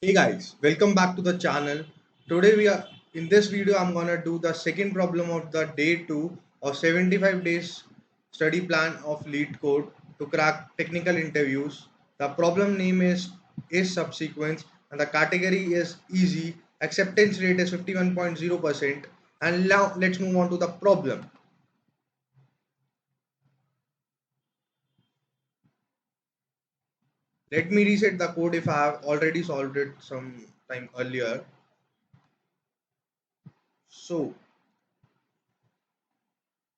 Hey guys, welcome back to the channel. Today we are in this video I'm gonna do the second problem of the day 2 of 75 days study plan of Leetcode to crack technical interviews. The problem name is subsequence and the category is easy. Acceptance rate is 51.0%. And now let's move on to the problem. Let me reset the code if I have already solved it some time earlier. So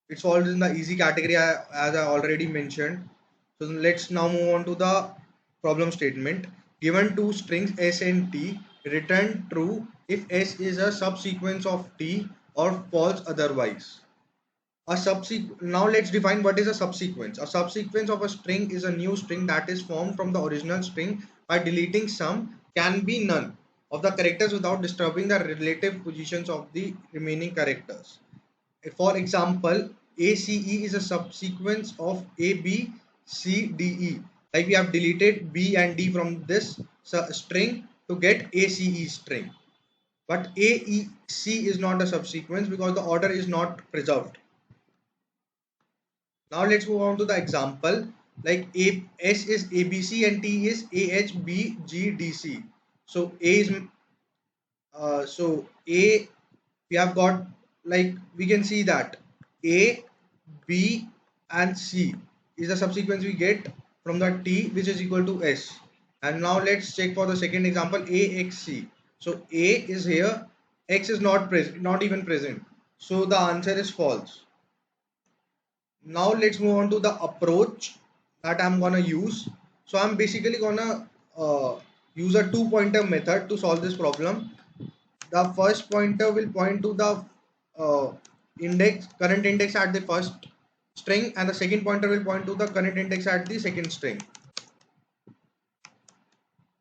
it falls in the easy category as I already mentioned. So let's now move on to the problem statement. Given two strings s and t, return true if s is a subsequence of t or false otherwise. Now let's define what is a subsequence. A subsequence of a string is a new string that is formed from the original string by deleting some, can be none, of the characters without disturbing the relative positions of the remaining characters. For example, ACE is a subsequence of A, B, C, D, E. Like we have deleted B and D from this string to get ACE string. But AEC is not a subsequence because the order is not preserved. Now let's move on to the example. Like S is ABC and T is AHBGDC. So A is A, we have got, like we can see that A, B and C is the subsequence we get from the T, which is equal to S. And now let's check for the second example, AXC. So A is here, X is not present, not even present. So the answer is false. Now let's move on to the approach that I'm gonna use. So I'm basically gonna use a two-pointer method to solve this problem. The first pointer will point to the uh, current index at the first string, and the second pointer will point to the current index at the second string.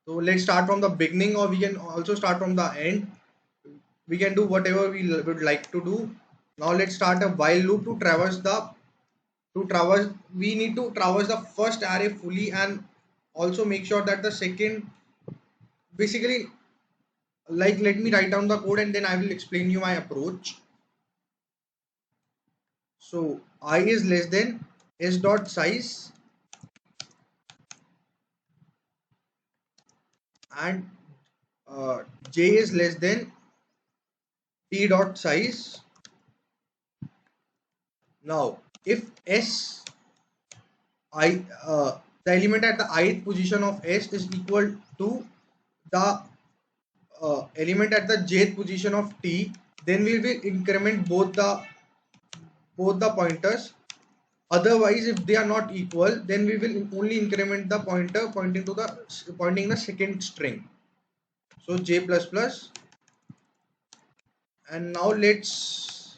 So let's start from the beginning, or we can also start from the end. We can do whatever we would like to do. Now let's start a while loop we need to traverse the first array fully, and also make sure that the second, basically, like, let me write down the code and then I will explain you my approach. So I is less than s dot size and j is less than t dot size. Now if s I the element at the ith position of s is equal to the element at the jth position of t, then we will increment both the pointers. Otherwise, if they are not equal, then we will only increment the pointer pointing the second string. So j plus plus. And now let's,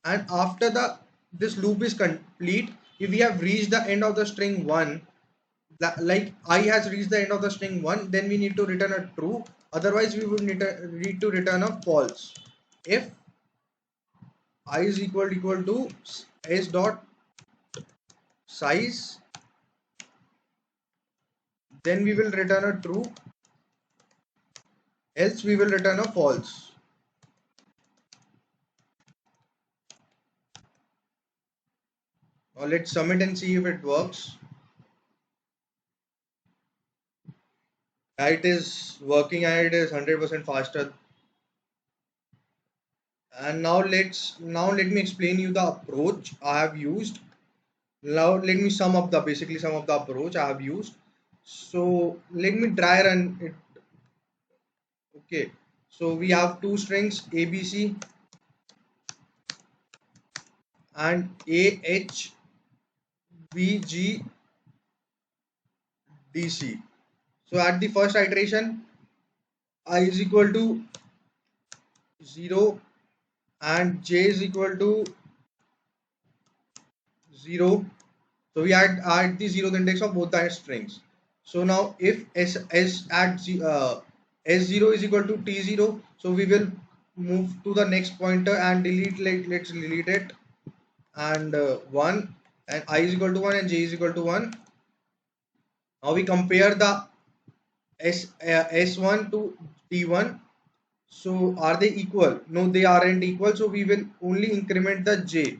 and after the this loop is complete, if we have reached the end of the string 1, like I has reached the end of the string 1, then we need to return a true. Otherwise we would need to return a false. If I is equal to s dot size, then we will return a true, else we will return a false. Now let's submit and see if it works. It is working and it is 100% faster. And now let me explain you the approach I have used. Now let me sum up the approach I have used. So let me try run it. Okay, so we have two strings ABC and AHBGDC. So at the first iteration, I is equal to 0 and j is equal to 0. So we add the zeroth index of both the strings. So now if s0 is equal to t0, so we will move to the next pointer and delete, let's delete it, and 1, and I is equal to 1 and j is equal to 1. Now we compare the S1 to T1. So are they equal? No, they aren't equal. So we will only increment the J.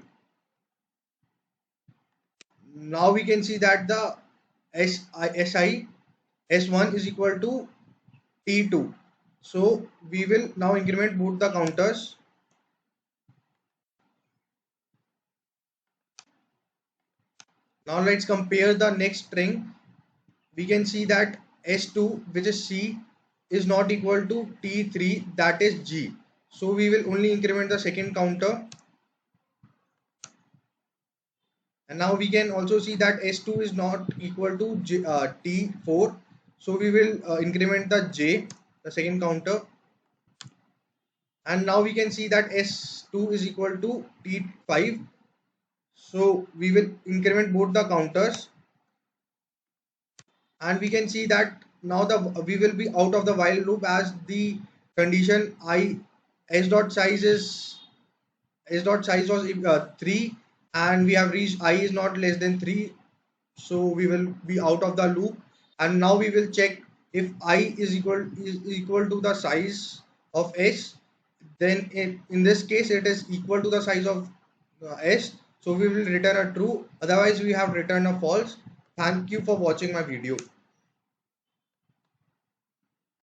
Now we can see that the SI S1 is equal to T2. So we will now increment both the counters. Now let's compare the next string. We can see that S2, which is C, is not equal to T3, that is G. So we will only increment the second counter. And now we can also see that S2 is not equal to T4. So we will increment the J, the second counter. And now we can see that S2 is equal to T5. So we will increment both the counters. And we can see that now we will be out of the while loop, as the condition I s dot size was 3, and we have reached I is not less than 3. So we will be out of the loop. And now we will check if I is equal to the size of s. Then in this case it is equal to the size of s, so we will return a true, otherwise we have returned a false. Thank you for watching my video.